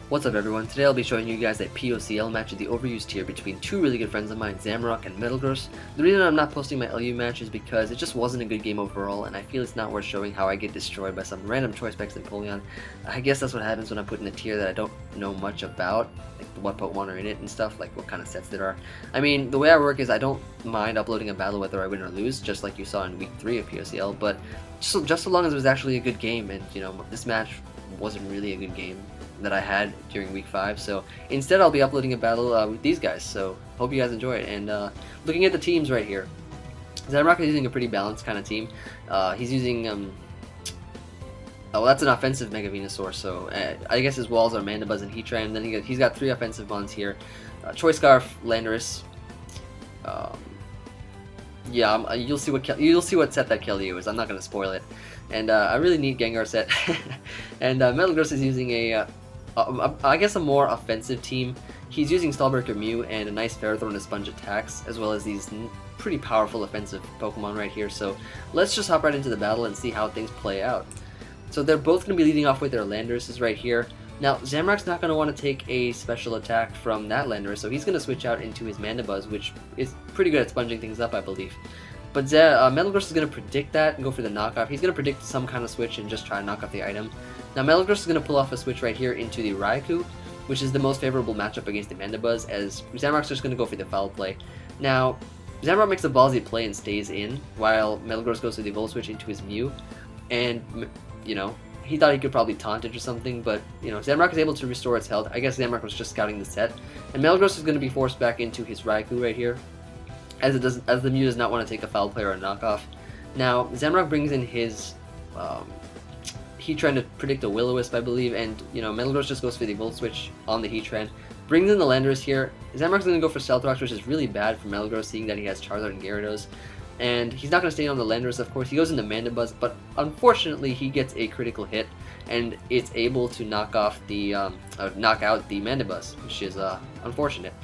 What's up everyone, today I'll be showing you guys a POCL match of the overused tier between two really good friends of mine, Zamrock and Metalgross. The reason I'm not posting my LU match is because it just wasn't a good game overall, and I feel it's not worth showing how I get destroyed by some random choice specs empoleon. I guess that's what happens when I put in a tier that I don't know much about, like what Pokemon are in it and stuff, like what kind of sets there are. I mean, the way I work is I don't mind uploading a battle whether I win or lose, just like you saw in week 3 of POCL, but just so long as it was actually a good game, and you know, this match wasn't really a good game that I had during week 5, so instead I'll be uploading a battle with these guys, so hope you guys enjoy it. And looking at the teams right here, Zamrock is using a pretty balanced kind of team. He's using oh, that's an offensive Mega Venusaur, so I guess his walls are Mandibuzz and Heatran, and then he's got 3 offensive mons here. Choice Scarf, Landorus. Yeah, you'll see what set that Keldeo is. I'm not gonna spoil it. And a really neat Gengar set. And Metalgross is using I guess a more offensive team. He's using Stallbreaker Mew and a nice Ferrothorn to sponge attacks, as well as these pretty powerful offensive Pokemon right here. So let's just hop right into the battle and see how things play out. So they're both going to be leading off with their Landorus right here. Now Zamrock's not going to want to take a special attack from that Landorus, so he's going to switch out into his Mandibuzz, which is pretty good at sponging things up, I believe. But Metalgross is going to predict that and go for the knockoff. He's going to predict some kind of switch and just try to knock off the item. Now Metalgross is going to pull off a switch right here into the Raikou, which is the most favorable matchup against the Mandibuzz, as Zamrock's just going to go for the foul play. Now, Zamrock makes a ballsy play and stays in, while Metalgross goes for the Volt Switch into his Mew, and, you know, he thought he could probably taunt it or something, but, you know, Zamrock is able to restore its health. I guess Zamrock was just scouting the set, and Metalgross is going to be forced back into his Raikou right here, as the Mew does not want to take a foul play or a knockoff. Now, Zamrock brings in his Heatran to predict a Will-O-Wisp, I believe, and you know, Metalgross just goes for the Volt Switch on the Heatran. Brings in the Landorus here. Zamrock's going to go for Stealth Rocks, which is really bad for Metalgross, seeing that he has Charizard and Gyarados. And he's not going to stay on the Landorus, of course. He goes into Mandibuzz, but unfortunately he gets a critical hit, and it's able to knock out the Mandibuzz, which is unfortunate.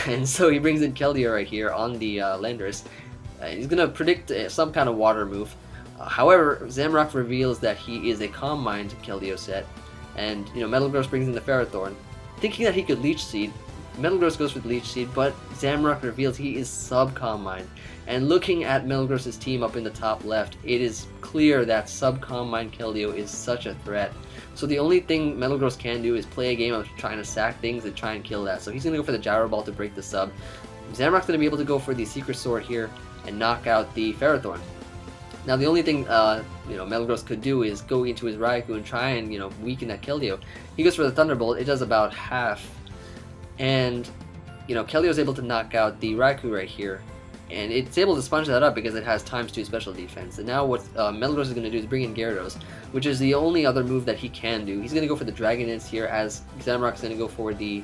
And so he brings in Keldeo right here on the Landorus. He's going to predict some kind of water move. However, Zamrock reveals that he is a Calm Mind Keldeo set, and you know, Metalgross brings in the Ferrothorn, thinking that he could Leech Seed. Metalgross goes for the Leech Seed, but Zamrock reveals he is sub Calm Mind. And looking at Metalgross's team up in the top left, it is clear that sub Calm Mind Keldeo is such a threat. So the only thing Metalgross can do is play a game of trying to sack things and try and kill that. So he's going to go for the Gyro Ball to break the sub. Zamrock's going to be able to go for the Secret Sword here and knock out the Ferrothorn. Now the only thing you know, Metalgross could do is go into his Raikou and try and, you know, weaken that Keldeo. He goes for the Thunderbolt. It does about half, and you know, Keldeo is able to knock out the Raikou right here, and it's able to sponge that up because it has ×2 special defense. And now what Metalgross is going to do is bring in Gyarados, which is the only other move that he can do. He's going to go for the Dragon Dance here, as Zamrock's going to go for the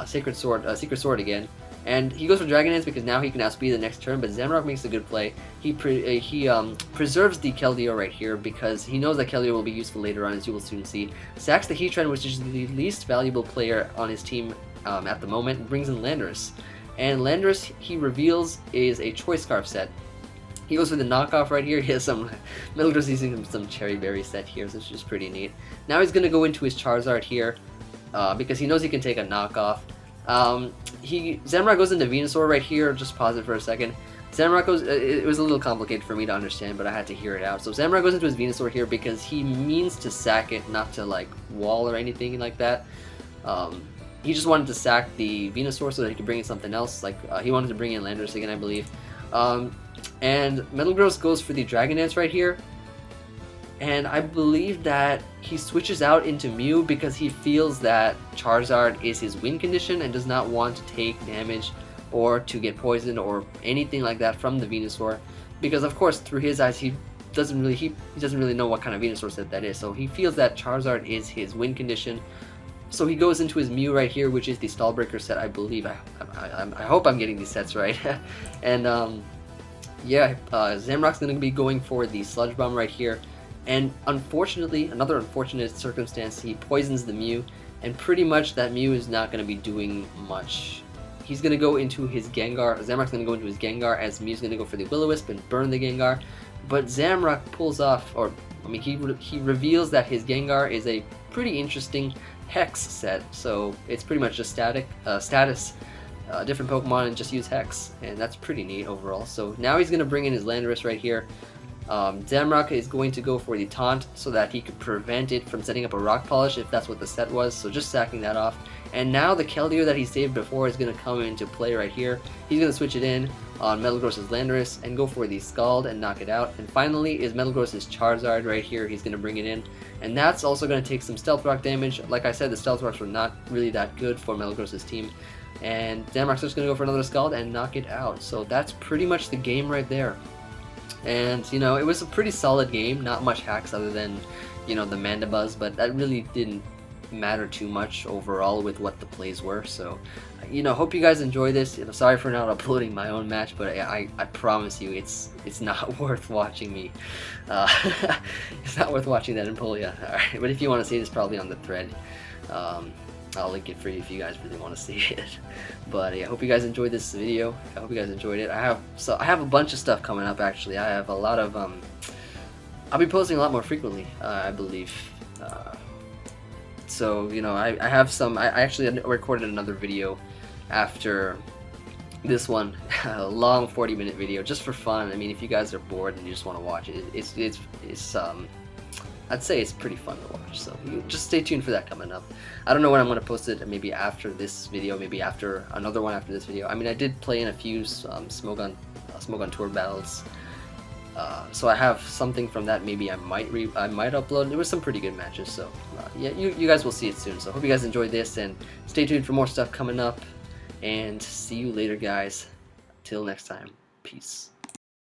Secret Sword again. And he goes for Dragon Dance because now he can outspeed the next turn, but Zamrock makes a good play. He preserves the Keldeo right here because he knows that Keldeo will be useful later on, as you will soon see. Sacks the Heatran, which is the least valuable player on his team at the moment, and brings in Landorus. And Landorus, he reveals, is a Choice Scarf set. He goes for the knockoff right here. He has some Metalgross using some Cherry Berry set here, so it's just pretty neat. Now he's going to go into his Charizard here because he knows he can take a knockoff. Zamrock goes into Venusaur right here. Just pause it for a second. Zamrock goes. It was a little complicated for me to understand, but I had to hear it out. So Zamrock goes into his Venusaur here because he means to sack it, not to like wall or anything like that. He just wanted to sack the Venusaur so that he could bring in something else. Like he wanted to bring in Landorus again, I believe. And Metalgross goes for the Dragon Dance right here. And I believe that he switches out into Mew because he feels that Charizard is his win condition and does not want to take damage or to get poisoned or anything like that from the Venusaur. Because of course, through his eyes, he doesn't really know what kind of Venusaur set that is. So he feels that Charizard is his win condition. So he goes into his Mew right here, which is the Stallbreaker set, I believe. I hope I'm getting these sets right. And yeah, Zamrock's going to be going for the Sludge Bomb right here. And unfortunately, another unfortunate circumstance, he poisons the Mew, and pretty much that Mew is not going to be doing much. He's going to go into his Gengar. Zamrock's going to go into his Gengar, as Mew's going to go for the Will-O-Wisp and burn the Gengar. But Zamrock pulls off, or I mean, he reveals that his Gengar is a pretty interesting Hex set. So it's pretty much just status, different Pokemon, and just use Hex, and that's pretty neat overall. So now he's going to bring in his Landorus right here. Zamrock is going to go for the taunt so that he could prevent it from setting up a rock polish if that's what the set was, so just sacking that off. And now the Keldeo that he saved before is going to come into play right here. He's going to switch it in on Metalgross's Landorus and go for the Scald and knock it out. And finally is Metalgross's Charizard right here. He's going to bring it in, and that's also going to take some Stealth Rock damage. Like I said, the Stealth Rocks were not really that good for Metalgross's team, and Zamrock's just going to go for another Scald and knock it out. So that's pretty much the game right there. And you know, it was a pretty solid game, not much hacks other than, you know, the Mandibuzz, but that really didn't matter too much overall with what the plays were. So, you know, hope you guys enjoy this. You know, sorry for not uploading my own match, but I promise you it's not worth watching me. It's not worth watching that Empoleon. Alright, but if you want to see this, probably on the thread. I'll link it for you if you guys really want to see it. But yeah, I hope you guys enjoyed this video. I hope you guys enjoyed it. I have a bunch of stuff coming up actually. I have a lot of I'll be posting a lot more frequently, I believe. So you know, I have some. I actually recorded another video after this one, a long 40-minute video just for fun. I mean, if you guys are bored and you just want to watch it, it's I'd say it's pretty fun to watch, so just stay tuned for that coming up. I don't know when I'm going to post it, maybe after this video, maybe after another one after this video. I mean, I did play in a few Smogon Tour battles, so I have something from that maybe I might upload. There was some pretty good matches, so yeah, you guys will see it soon. So hope you guys enjoyed this, and stay tuned for more stuff coming up, and see you later, guys. Till next time, peace.